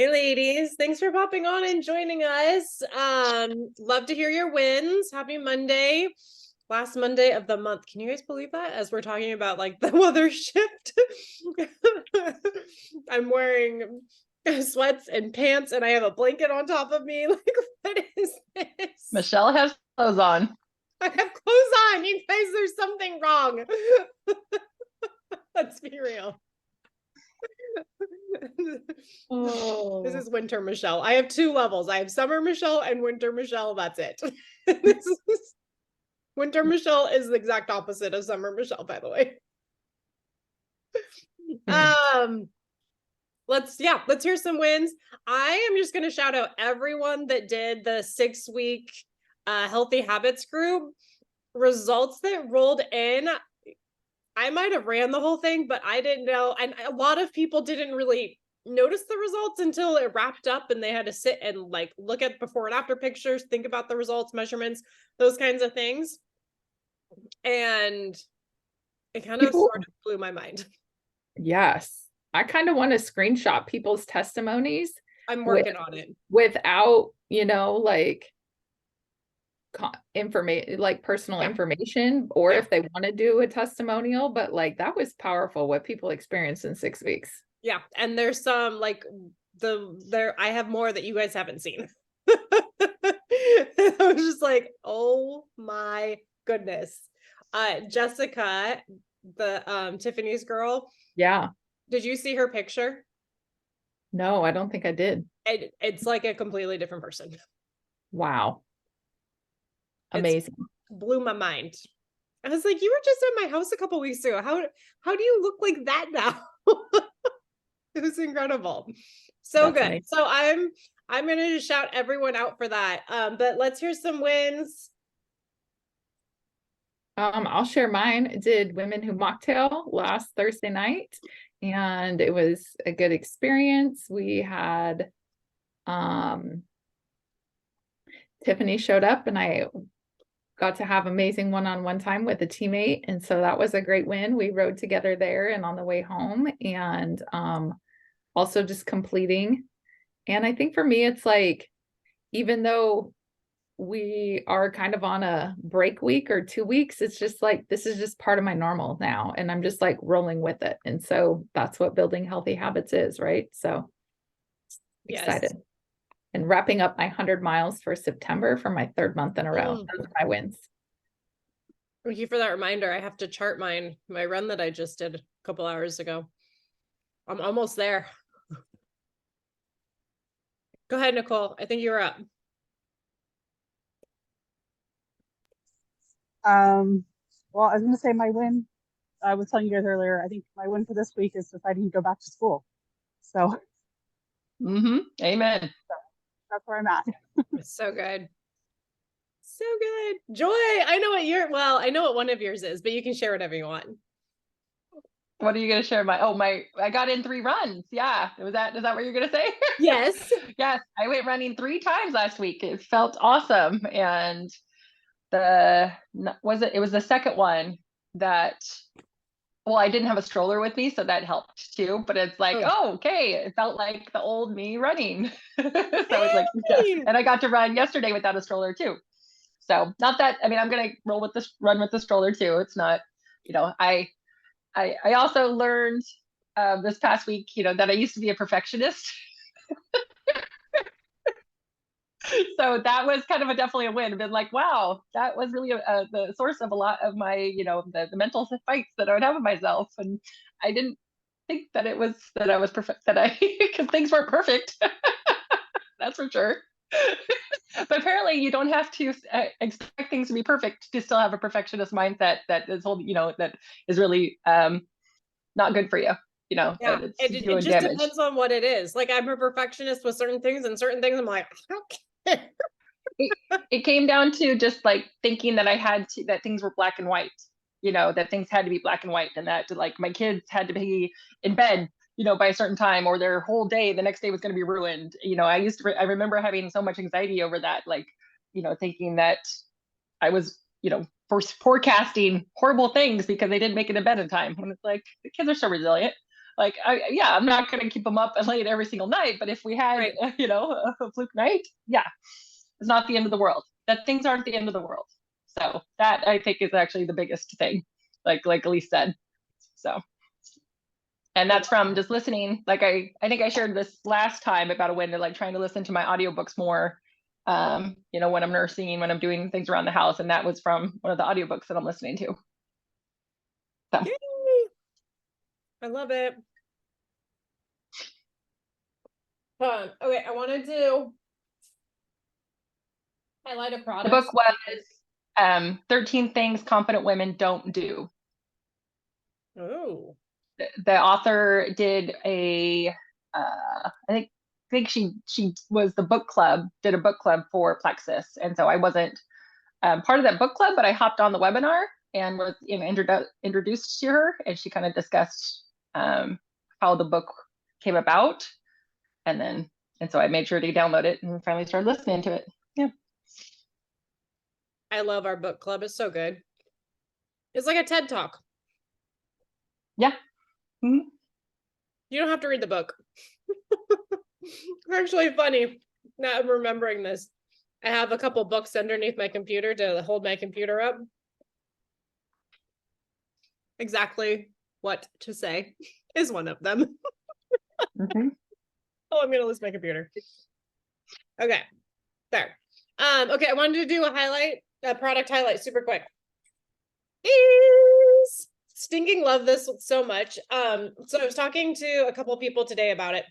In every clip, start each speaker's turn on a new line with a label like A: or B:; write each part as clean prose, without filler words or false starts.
A: Hey ladies, thanks for popping on and joining us. Love to hear your wins. Happy Monday. Last Monday of the month. Can you guys believe that? As we're talking about like the weather shift. I'm wearing sweats and pants and I have a blanket on top of me. Like, what is this?
B: Michelle has clothes on.
A: I have clothes on. You guys, there's something wrong. Let's be real. This is winter Michelle. I have two levels. I have summer Michelle and winter Michelle. That's it. Winter Michelle is the exact opposite of summer Michelle, by the way. Let's hear some wins. I am just gonna shout out everyone that did the 6-week healthy habits group. Results that rolled in, I might have ran the whole thing, but I didn't know. And a lot of people didn't really notice the results until it wrapped up and they had to sit and like look at before and after pictures, think about the results, measurements, those kinds of things. And it kind of sort of blew my mind.
C: Yes. I kind of want to screenshot people's testimonies.
A: I'm working on it.
C: Without, like information, like personal information, or if they want to do a testimonial, but like that was powerful what people experienced in 6 weeks.
A: Yeah. And there's some like I have more that you guys haven't seen. I was just like, oh my goodness. Jessica, the Tiffany's girl.
C: Yeah.
A: Did you see her picture?
C: No, I don't think I did.
A: It's like a completely different person.
C: Wow. Amazing.
A: Blew my mind. I was like, you were just at my house a couple weeks ago. How do you look like that now? It was incredible. So that's good. Amazing. So I'm gonna just shout everyone out for that. But let's hear some wins.
C: I'll share mine. I did Women Who Mocktail last Thursday night, and it was a good experience. We had Tiffany showed up and I got to have amazing one-on-one time with a teammate. And so that was a great win. We rode together there and on the way home, and also just completing. And I think for me, it's like, even though we are kind of on a break week or 2 weeks, it's just like, this is just part of my normal now. And I'm just like rolling with it. And so that's what building healthy habits is, right? So excited. Yes. And wrapping up my 100 miles for September for my 3rd month in a row. Those are my wins.
A: Thank you for that reminder. I have to chart my run that I just did a couple hours ago. I'm almost there. Go ahead, Nicole. I think you're up.
D: Well, I was going to say my win. I was telling you guys earlier, I think my win for this week is deciding to go back to school. So.
B: Amen.
D: So that's where I'm at.
A: So good. So good. Joy, I know what one of yours is, but you can share whatever you want.
B: What are you going to share? I got in 3 runs. Yeah. Is that what you're going to say?
A: Yes.
B: Yes. I went running 3 times last week. It felt awesome. And it was the second one that, well, I didn't have a stroller with me, so that helped too, but it's like, okay, it felt like the old me running. So it's like, yeah. And I got to run yesterday without a stroller too. So not that, I mean, I'm going to run with the stroller too. It's not, I also learned this past week, that I used to be a perfectionist. So that was kind of definitely a win. I've been like, wow, that was really the source of a lot of my, the mental fights that I would have with myself. And I didn't think that I was perfect, because things weren't perfect. That's for sure. But apparently you don't have to expect things to be perfect to still have a perfectionist mindset that is that is really not good for you.
A: Yeah, it just depends on what it is. Like, I'm a perfectionist with certain things, and certain things I'm like, I don't care.
B: It came down to just like thinking that that things were black and white, that things had to be black and white, and that like my kids had to be in bed, by a certain time, or their whole day, the next day was going to be ruined. I remember having so much anxiety over that, like, thinking that I was, forecasting horrible things because they didn't make it in bed in time. And it's like, the kids are so resilient. Like, I'm not going to keep them up and late every single night. But if we had,
A: Right.
B: a fluke night, yeah, it's not the end of the world. That things aren't the end of the world. So that I think is actually the biggest thing, like Elise said. So, and that's from just listening. Like I think I shared this last time about a win to like trying to listen to my audiobooks more. When I'm nursing, when I'm doing things around the house, and that was from one of the audiobooks that I'm listening to. So.
A: Yay. I love it. Okay, I wanted to highlight a product.
B: The book was 13 Things Confident Women Don't Do.
A: Oh.
B: The author did I think she was the book club, did a book club for Plexus. And so I wasn't part of that book club, but I hopped on the webinar and was introduced to her, and she kind of discussed how the book came about. And so I made sure to download it and finally started listening to it. Yeah.
A: I love our book club. It's so good. It's like a TED Talk.
B: Yeah. Mm-hmm.
A: You don't have to read the book. Actually funny. Now I'm remembering this. I have a couple books underneath my computer to hold my computer up. Exactly what to say is one of them.
B: Mm-hmm.
A: Oh, I'm gonna lose my computer. Okay, there. Okay, I wanted to do a product highlight super quick. Is stinking love this so much. So I was talking to a couple people today about it.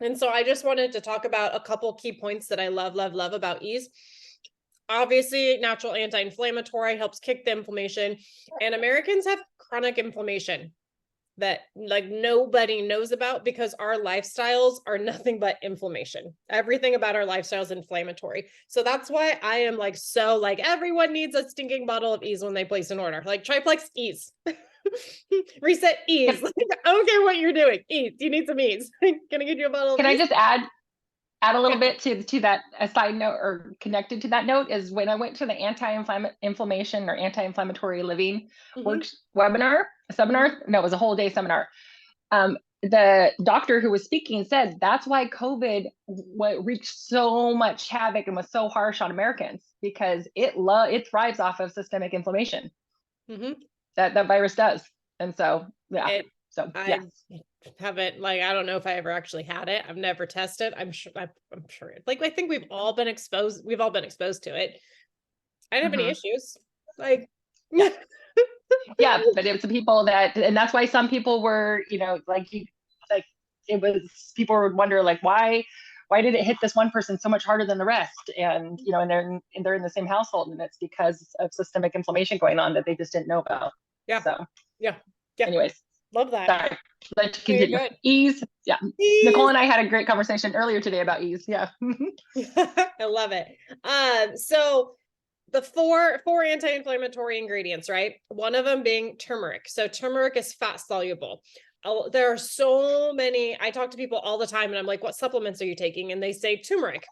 A: And so I just wanted to talk about a couple key points that I love about Ease. Obviously, natural anti-inflammatory, helps kick the inflammation. And Americans have chronic inflammation that like nobody knows about because our lifestyles are nothing but inflammation. Everything about our lifestyle is inflammatory. So that's why I am like, so like everyone needs a stinking bottle of Ease when they place an order, like Triplex Ease. Reset Ease. Like, I don't care what you're doing. Ease. You need some Ease. Can I get you a bottle of
B: Can
A: Ease?
B: I just add a little bit to that, a side note or connected to that note, is when I went to the anti-inflammation or anti-inflammatory living seminar. No, it was a whole day seminar. The doctor who was speaking said that's why COVID wreaked so much havoc and was so harsh on Americans, because it thrives off of systemic inflammation. That virus does. And so, yeah.
A: I haven't, like, I don't know if I ever actually had it. I've never tested. I'm sure. Like, I think we've all been exposed to it. I didn't have any issues. Like,
B: yeah, but it was the people and that's why some people were, it was, people would wonder, like, why did it hit this one person so much harder than the rest? And, and they're in the same household, and it's because of systemic inflammation going on that they just didn't know about.
A: Yeah.
B: So,
A: yeah.
B: Anyways.
A: Love that.
B: Sorry. Let's continue. Ease. Yeah. Ease. Nicole and I had a great conversation earlier today about Ease. Yeah.
A: I love it. So the four anti-inflammatory ingredients, right? One of them being turmeric. So turmeric is fat soluble. There are so many. I talk to people all the time and I'm like, what supplements are you taking? And they say turmeric.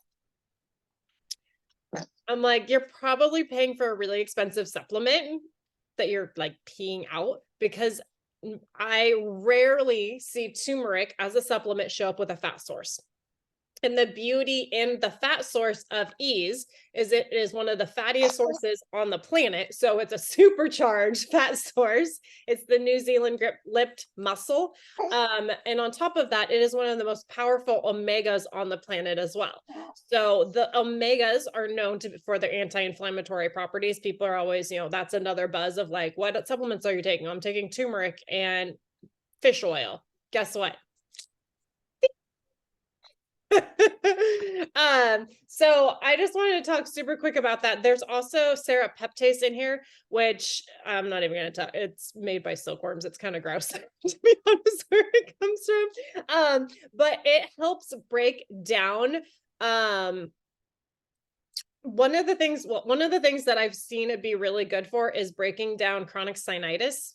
A: I'm like, you're probably paying for a really expensive supplement that you're like peeing out, because I rarely see turmeric as a supplement show up with a fat source. And the beauty in the fat source of Ease is it is one of the fattiest sources on the planet. So it's a supercharged fat source. It's the New Zealand lipped mussel. And on top of that, it is one of the most powerful omegas on the planet as well. So the omegas are known for their anti-inflammatory properties. People are always, that's another buzz of like, what supplements are you taking? I'm taking turmeric and fish oil. Guess what? So I just wanted to talk super quick about that. There's also serapeptase in here, which I'm not even going to talk. It's made by silkworms. It's kind of gross, to be honest, where it comes from. But it helps break down. One of the things that I've seen it be really good for is breaking down chronic sinusitis.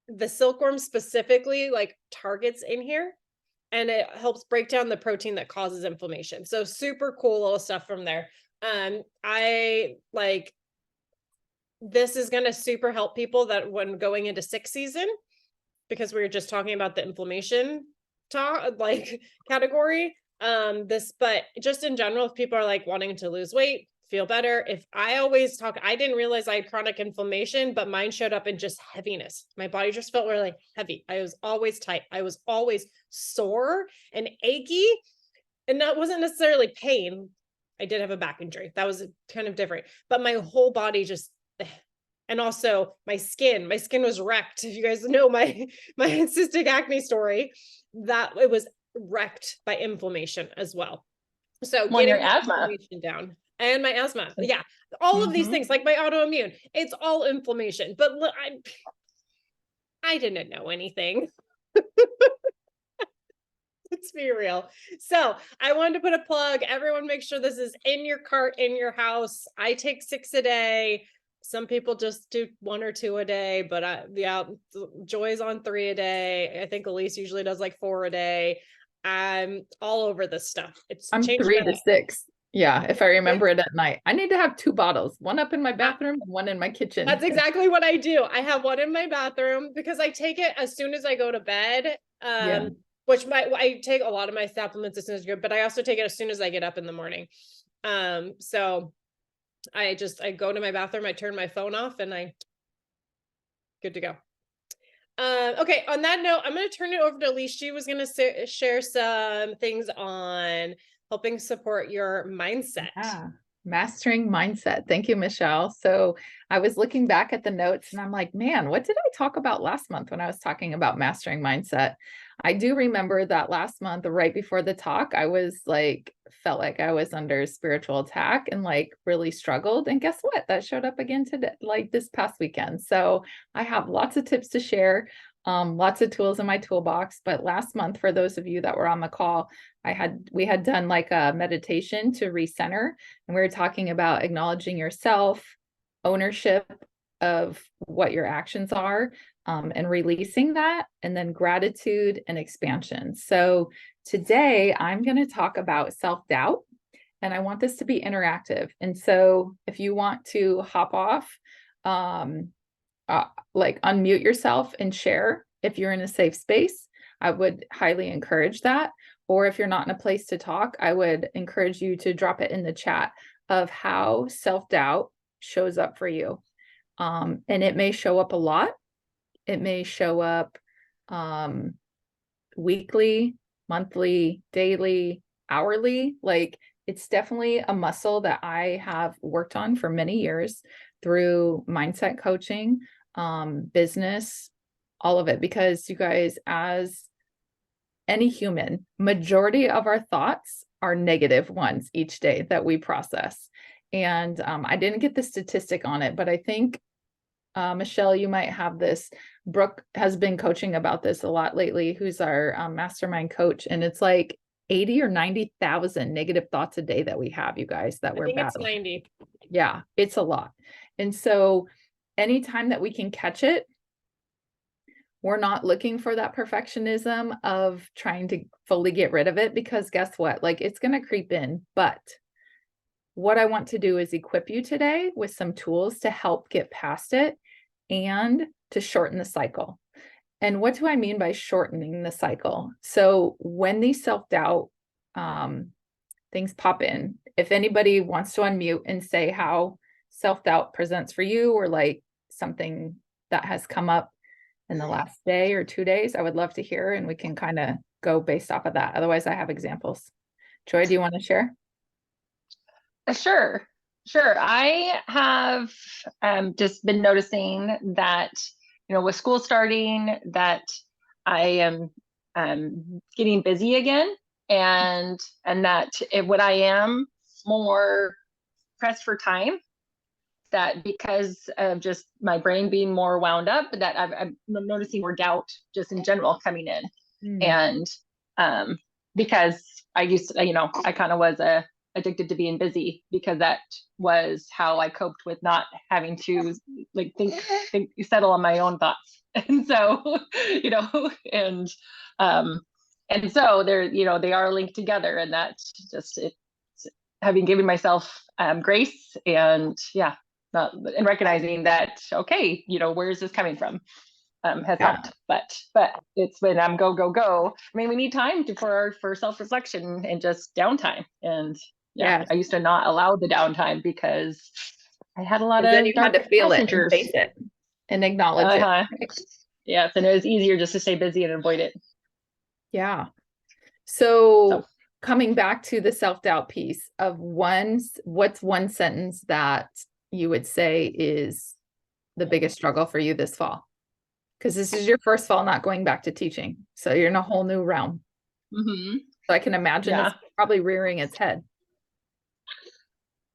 A: The silkworm specifically like targets in here, and it helps break down the protein that causes inflammation. So super cool little stuff from there. I like this is going to super help people that when going into sick season, because we were just talking about the inflammation like category. But just in general, if people are like wanting to lose weight, feel better. If I always talk, I didn't realize I had chronic inflammation, but mine showed up in just heaviness. My body just felt really heavy. I was always tight. I was always sore and achy. And that wasn't necessarily pain. I did have a back injury. That was kind of different, but my whole body just, and also my skin was wrecked. If you guys know my cystic acne story, that it was wrecked by inflammation as well. So
B: Well, your
A: getting
B: asthma
A: inflammation down and my asthma. Yeah. All of these things, like my autoimmune, it's all inflammation, but I didn't know anything. Let's be real. So I wanted to put a plug. Everyone make sure this is in your cart, in your house. I take 6 a day. Some people just do 1 or 2 a day, but Joy's on 3 a day. I think Elise usually does like 4 a day. I'm all over this stuff.
C: I'm 3 to 6. Yeah, if I remember it at night. I need to have 2 bottles, one up in my bathroom and one in my kitchen.
A: That's exactly what I do. I have one in my bathroom because I take it as soon as I go to bed. Which I take a lot of my supplements as soon as I go, but I also take it as soon as I get up in the morning. So I go to my bathroom, I turn my phone off, and good to go. Okay, on that note, I'm going to turn it over to Elise. She was going to share some things on helping support your mindset.
C: Yeah. Mastering mindset. Thank you, Michelle. So I was looking back at the notes and I'm like, man, what did I talk about last month when I was talking about mastering mindset? I do remember that last month, right before the talk, I was felt like I was under spiritual attack and really struggled. And guess what? That showed up again today, this past weekend. So I have lots of tips to share, lots of tools in my toolbox. But last month, for those of you that were on the call, we had done a meditation to recenter, and we were talking about acknowledging yourself, ownership of what your actions are, and releasing that, and then gratitude and expansion. So today I'm going to talk about self-doubt, and I want this to be interactive. And so if you want to hop off, unmute yourself and share if you're in a safe space, I would highly encourage that. Or if you're not in a place to talk, I would encourage you to drop it in the chat of how self-doubt shows up for you. And it may show up a lot. It may show up weekly, monthly, daily, hourly. It's definitely a muscle that I have worked on for many years through mindset coaching, business, all of it. Because you guys, as any human, majority of our thoughts are negative ones each day that we process. And I didn't get the statistic on it, but I think, Michelle, you might have this. Brooke has been coaching about this a lot lately, who's our mastermind coach. And it's 80 or 90,000 negative thoughts a day that we have, you guys, that we're battling.
A: It's 90.
C: Yeah, it's a lot. And so anytime that we can catch it, we're not looking for that perfectionism of trying to fully get rid of it, because guess what? It's going to creep in. But what I want to do is equip you today with some tools to help get past it and to shorten the cycle. And what do I mean by shortening the cycle? So when these self-doubt things pop in, if anybody wants to unmute and say how self-doubt presents for you, or something that has come up in the last day or 2 days, I would love to hear, and we can kind of go based off of that. Otherwise, I have examples. Joy, do you want to share?
B: Sure. I have just been noticing that, with school starting, that I am getting busy again, and that when I am more pressed for time, that because of just my brain being more wound up, that I'm noticing more doubt just in general coming in. And because I used to, I kind of was addicted to being busy, because that was how I coped with not having to settle on my own thoughts. And so, and so they're, they are linked together, and that's just it. Having given myself grace, and and recognizing that, okay, where is this coming from? Has
C: Yeah.
B: helped, but it's when I'm go. I mean, we need time for self-reflection and just downtime. And yeah,
C: Yes.
B: I used to not allow the downtime because I had a lot
C: 'Cause then
B: of
C: you had
B: dark
C: to feel it and
B: passengers.
C: face it and acknowledge it.
B: Uh-huh. Yes, and it was easier just to stay busy and avoid it.
C: Yeah. So
B: So.
C: coming back to the self-doubt piece of what's one sentence that you would say is the biggest struggle for you this fall? Because this is your first fall not going back to teaching. So you're in a whole new realm.
B: Mm-hmm.
C: So I can imagine
B: Yeah.
C: it's probably rearing its head.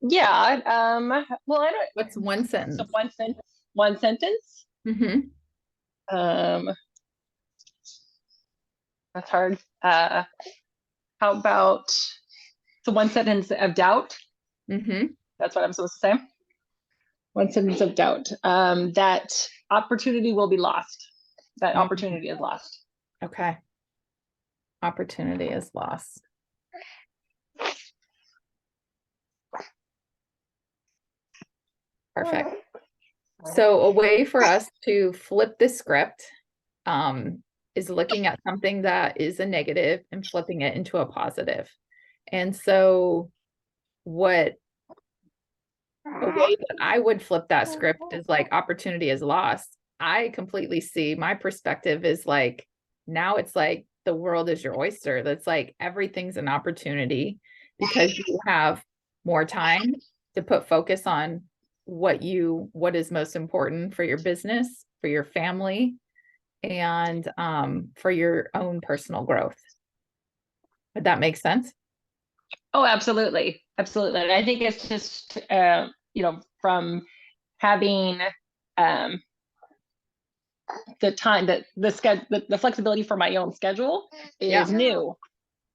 B: Yeah. Well, I don't.
C: What's one sentence?
B: So one sentence.
C: Mm-hmm.
B: That's hard. How about one sentence of doubt?
C: Mm-hmm.
B: That's what I'm supposed to say. One sentence of doubt. That opportunity will be lost. That
C: Mhm.
B: opportunity is lost.
C: Okay. Opportunity is lost. Perfect. So a way for us to flip the script is looking at something that is a negative and flipping it into a positive. And so a way that I would flip that script is like opportunity is lost. I completely see my perspective is like, now it's like the world is your oyster. That's like everything's an opportunity because you have more time to put focus on what is most important for your business, for your family, and for your own personal growth. Would that make sense?
B: Oh, absolutely. Absolutely. And I think it's just, from having the time that the flexibility for my own schedule is new.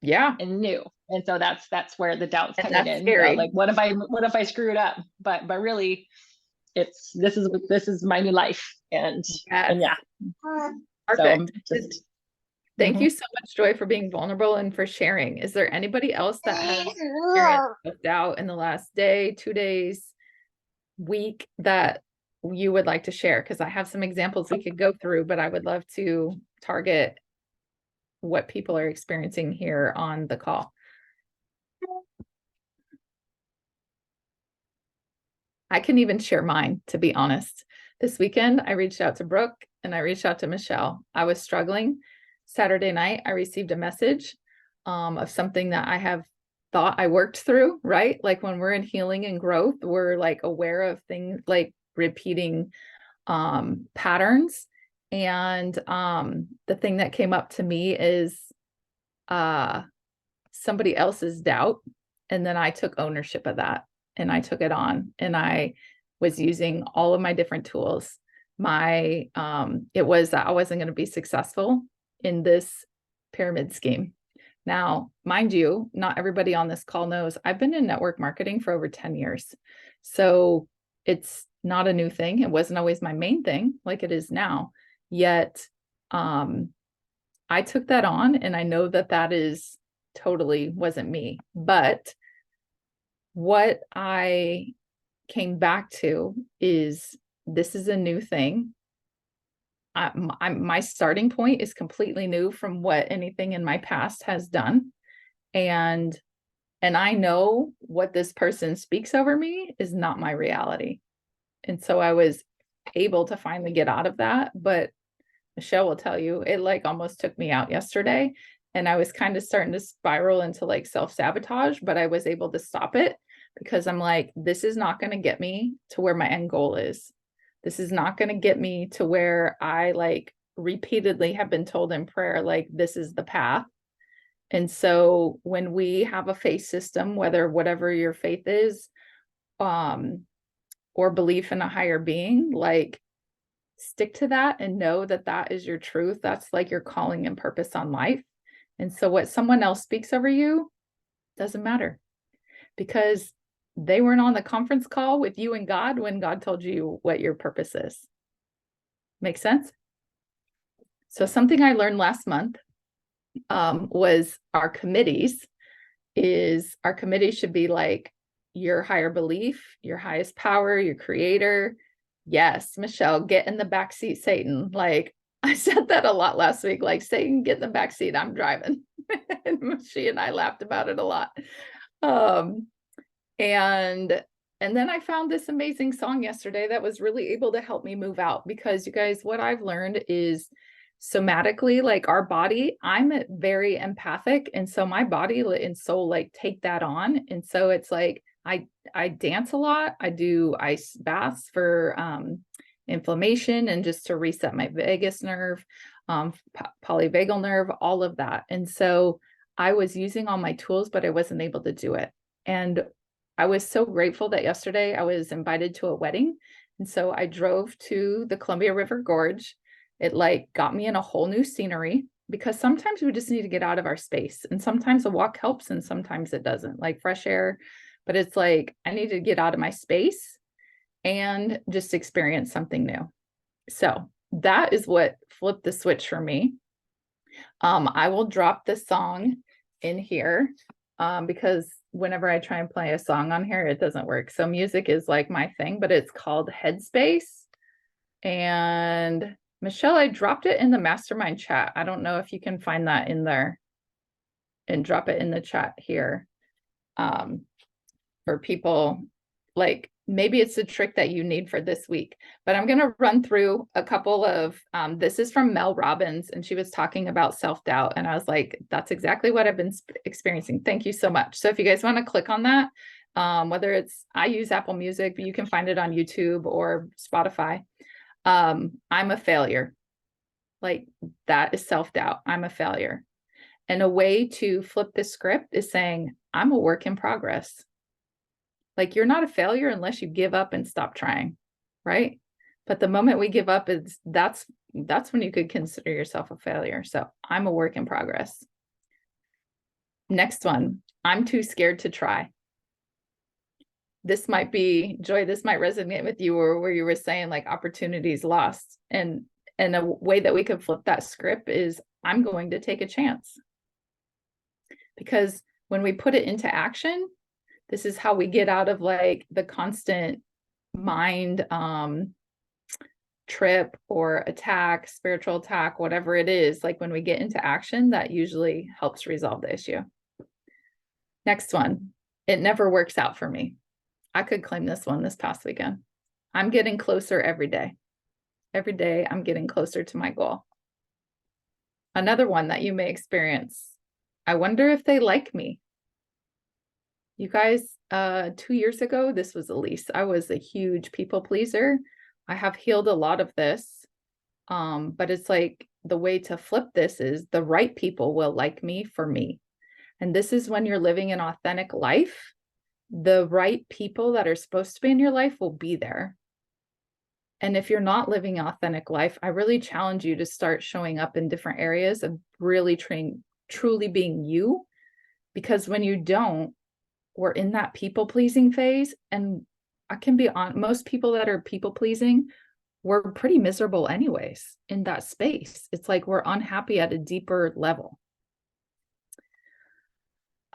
C: Yeah.
B: And new. And so that's where the doubt's
C: And
B: coming
C: that's
B: in.
C: scary.
B: Like, what if I screwed up? But really, this is my new life. And yeah.
C: Perfect.
B: So
C: Thank you so much, Joy, for being vulnerable and for sharing. Is there anybody else that has experienced doubt in the last day, 2 days, week that you would like to share? Because I have some examples we could go through, but I would love to target what people are experiencing here on the call. I can even share mine, to be honest. This weekend, I reached out to Brooke and I reached out to Michelle. I was struggling. Saturday night, I received a message of something that I have thought I worked through, right? Like when we're in healing and growth, we're like aware of things like repeating patterns. And the thing that came up to me is somebody else's doubt. And then I took ownership of that and I took it on and I was using all of my different tools. It was that I wasn't going to be successful in this pyramid scheme. Now, mind you, not everybody on this call knows I've been in network marketing for over 10 years. So it's not a new thing. It wasn't always my main thing like it is now. Yet I took that on and I know that that is totally wasn't me. But what I came back to is this is a new thing. My starting point is completely new from what anything in my past has done. And I know what this person speaks over me is not my reality. And so I was able to finally get out of that. But Michelle will tell you, it like almost took me out yesterday. And I was kind of starting to spiral into like self-sabotage, but I was able to stop it because I'm like, this is not going to get me to where my end goal is. This is not going to get me to where I like repeatedly have been told in prayer, like, this is the path. And so when we have a faith system, whatever your faith is, or belief in a higher being, like stick to that and know that that is your truth. That's like your calling and purpose on life. And so what someone else speaks over you doesn't matter because they weren't on the conference call with you and God when God told you what your purpose is. Make sense? So something I learned last month was our committees should be like your higher belief, your highest power, your creator. Yes, Michelle, get in the backseat, Satan. Like I said that a lot last week, like Satan, get in the backseat, I'm driving. And she and I laughed about it a lot. Um, and then I found this amazing song yesterday that was really able to help me move out, because you guys, what I've learned is somatically, like our body, I'm very empathic. And so my body and soul like take that on. And so it's like, I dance a lot. I do ice baths for inflammation and just to reset my vagus nerve, polyvagal nerve, all of that. And so I was using all my tools, but I wasn't able to do it. And I was so grateful that yesterday I was invited to a wedding. And so I drove to the Columbia River Gorge. It like got me in a whole new scenery, because sometimes we just need to get out of our space, and sometimes a walk helps and sometimes it doesn't, like fresh air. But it's like, I need to get out of my space and just experience something new. So that is what flipped the switch for me. I will drop this song in here because whenever I try and play a song on here, it doesn't work. So music is like my thing, but it's called Headspace. And Michelle, I dropped it in the mastermind chat. I don't know if you can find that in there and drop it in the chat here. For people, like maybe it's the trick that you need for this week. But I'm going to run through a couple of, this is from Mel Robbins, and she was talking about self-doubt. And I was like, that's exactly what I've been experiencing. Thank you so much. So if you guys want to click on that, whether it's, I use Apple Music, but you can find it on YouTube or Spotify. I'm a failure. Like that is self-doubt. I'm a failure. And a way to flip the script is saying, I'm a work in progress. Like you're not a failure unless you give up and stop trying, right? But the moment we give up, that's when you could consider yourself a failure. So I'm a work in progress. Next one, I'm too scared to try. This might be, Joy, this might resonate with you, or where you were saying like opportunities lost. And a way that we could flip that script is, I'm going to take a chance. Because when we put it into action, this is how we get out of like the constant mind trip or attack, spiritual attack, whatever it is. Like when we get into action, that usually helps resolve the issue. Next one, it never works out for me. I could claim this one this past weekend. I'm getting closer every day. Every day I'm getting closer to my goal. Another one that you may experience, I wonder if they like me. You guys, 2 years ago, this was Elise. I was a huge people pleaser. I have healed a lot of this, but it's like the way to flip this is the right people will like me for me. And this is when you're living an authentic life. The right people that are supposed to be in your life will be there. And if you're not living an authentic life, I really challenge you to start showing up in different areas of really truly being you. Because when you don't, we're in that people pleasing phase. And I can be on, most people that are people pleasing, we're pretty miserable anyways in that space. It's like we're unhappy at a deeper level.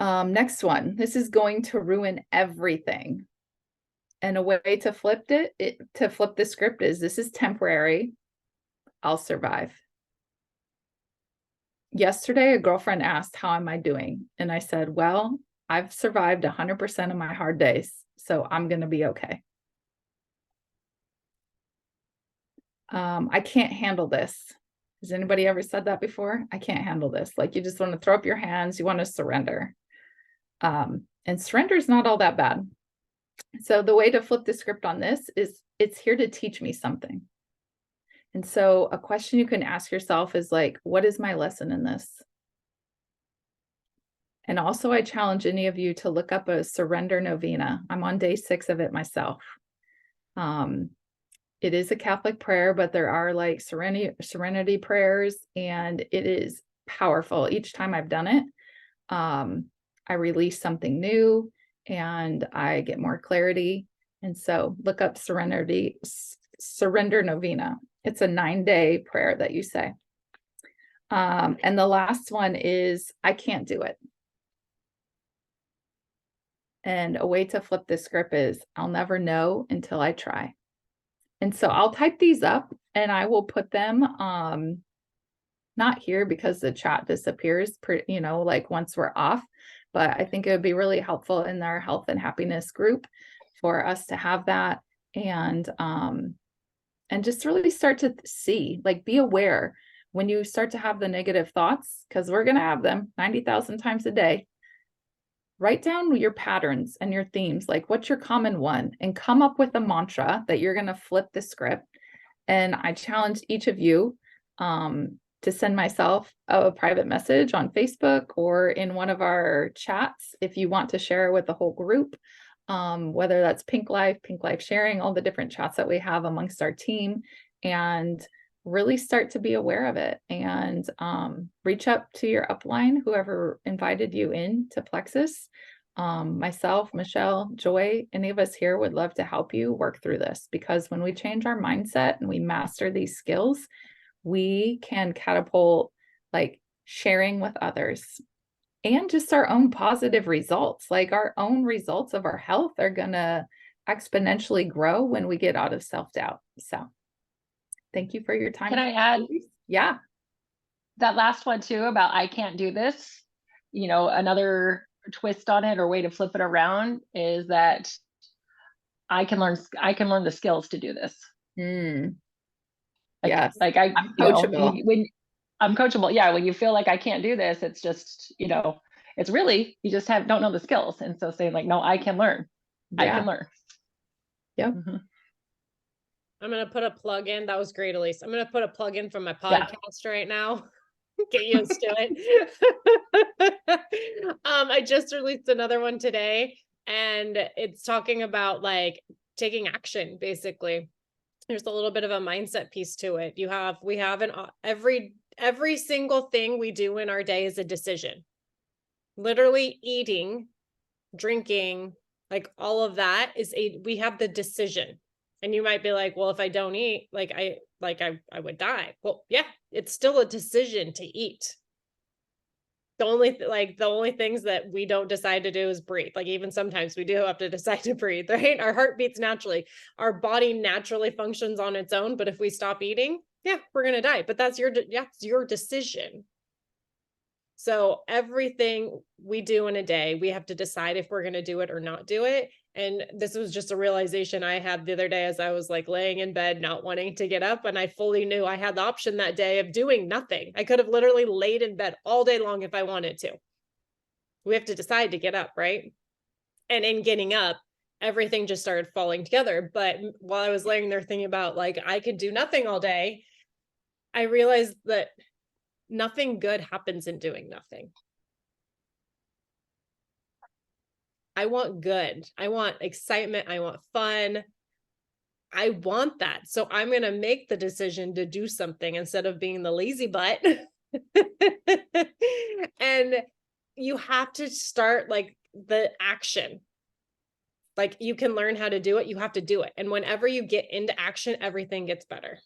C: Next one, this is going to ruin everything. And a way to flip the script is, this is temporary. I'll survive. Yesterday, a girlfriend asked, how am I doing? And I said, well, I've survived 100% of my hard days, so I'm going to be okay. I can't handle this. Has anybody ever said that before? I can't handle this. Like you just want to throw up your hands. You want to surrender. And surrender is not all that bad. So the way to flip the script on this is, it's here to teach me something. And so a question you can ask yourself is like, what is my lesson in this? And also I challenge any of you to look up a surrender novena. I'm on day 6 of it myself. It is a Catholic prayer, but there are like serenity prayers, and it is powerful. Each time I've done it, I release something new and I get more clarity. And so look up surrender novena. It's a 9-day prayer that you say. And the last one is, I can't do it. And a way to flip the script is I'll never know until I try. And so I'll type these up and I will put them not here because the chat disappears, like once we're off. But I think it would be really helpful in our health and happiness group for us to have that and just really start to see, like, be aware when you start to have the negative thoughts, because we're going to have them 90,000 times a day. Write down your patterns and your themes, like what's your common one, and come up with a mantra that you're going to flip the script. And I challenge each of you to send myself a private message on Facebook or in one of our chats if you want to share with the whole group, whether that's Pink Life Sharing, all the different chats that we have amongst our team, and really start to be aware of it and reach up to your upline, whoever invited you in to Plexus. Myself, Michelle, Joy, any of us here would love to help you work through this, because when we change our mindset and we master these skills, we can catapult like sharing with others and just our own positive results. Like our own results of our health are going to exponentially grow when we get out of self-doubt. So thank you for your time.
B: Can I add?
C: Yeah.
B: That last one too about I can't do this. Another twist on it or way to flip it around is that I can learn the skills to do this.
C: Yes.
B: Like
C: I'm coachable.
B: When I'm coachable. Yeah. When you feel like I can't do this, it's just, it's really, you just don't know the skills. And so saying like, no, I can learn.
C: Yeah.
B: I can learn.
C: Yep.
B: Mm-hmm.
A: I'm going to put a plug in. That was great, Elise. I'm going to put a plug in from my podcast right now. Get used to it. I just released another one today, and it's talking about like taking action, basically. There's a little bit of a mindset piece to it. We have every single thing we do in our day is a decision. Literally eating, drinking, like all of that we have the decision. And you might be like, well, if I don't eat, I would die. Well, yeah, it's still a decision to eat. The only things that we don't decide to do is breathe. Like even sometimes we do have to decide to breathe, right? Our heart beats naturally. Our body naturally functions on its own. But if we stop eating, yeah, we're going to die. But that's your decision. So everything we do in a day, we have to decide if we're going to do it or not do it. And this was just a realization I had the other day as I was like laying in bed, not wanting to get up. And I fully knew I had the option that day of doing nothing. I could have literally laid in bed all day long if I wanted to. We have to decide to get up, right? And in getting up, everything just started falling together. But while I was laying there thinking about like, I could do nothing all day, I realized that nothing good happens in doing nothing. I want good. I want excitement. I want fun. I want that. So I'm going to make the decision to do something instead of being the lazy butt. And you have to start like the action. Like you can learn how to do it. You have to do it. And whenever you get into action, everything gets better.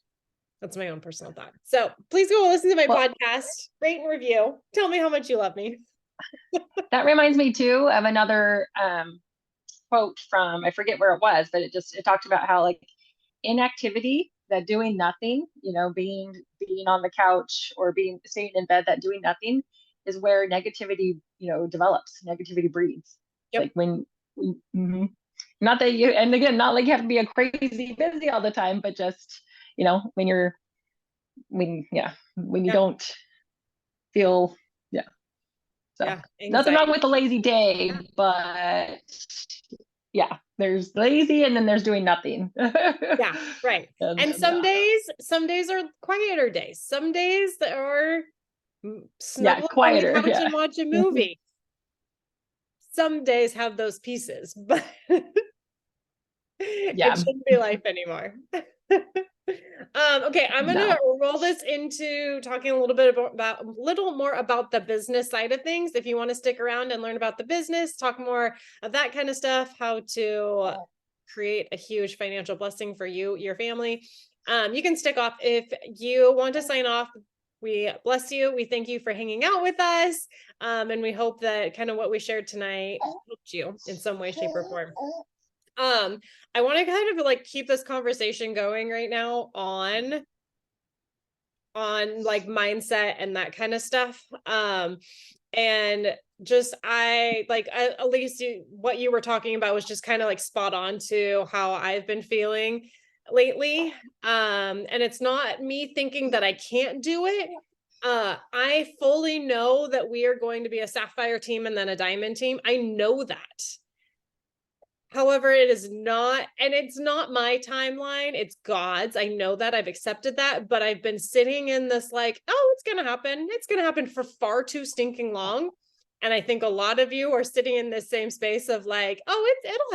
A: That's my own personal thought. So please go listen to my podcast, rate and review. Tell me how much you love me.
B: That reminds me too of another quote from, I forget where it was, but it talked about how like inactivity, that doing nothing, being on the couch or staying in bed, that doing nothing is where negativity, develops. Negativity breeds.
C: Yep.
B: Like when not that you, and again, not like you have to be a crazy busy all the time, but just, when you don't feel, so nothing wrong with a lazy day, but yeah, there's lazy and then there's doing nothing.
A: Yeah, right. And some days are quieter days. Some days are
B: quieter,
A: on the couch and watch a movie. Some days have those pieces, but it shouldn't be life anymore. Okay, I'm gonna roll this into talking a little more about the business side of things. If you want to stick around and learn about the business, talk more of that kind of stuff, how to create a huge financial blessing for you, your family. You can stick off. If you want to sign off We bless you. We thank you for hanging out with us. And we hope that kind of what we shared tonight helped you in some way, shape, or form. I want to kind of like keep this conversation going right now on like mindset and that kind of stuff. And just Elise, what you were talking about was just kind of like spot on to how I've been feeling lately. And it's not me thinking that I can't do it. I fully know that we are going to be a sapphire team and then a diamond team. I know that. However, it is not, and it's not my timeline, it's God's. I know that, I've accepted that, but I've been sitting in this like, oh, it's gonna happen. It's gonna happen for far too stinking long. And I think a lot of you are sitting in this same space of like, oh, it'll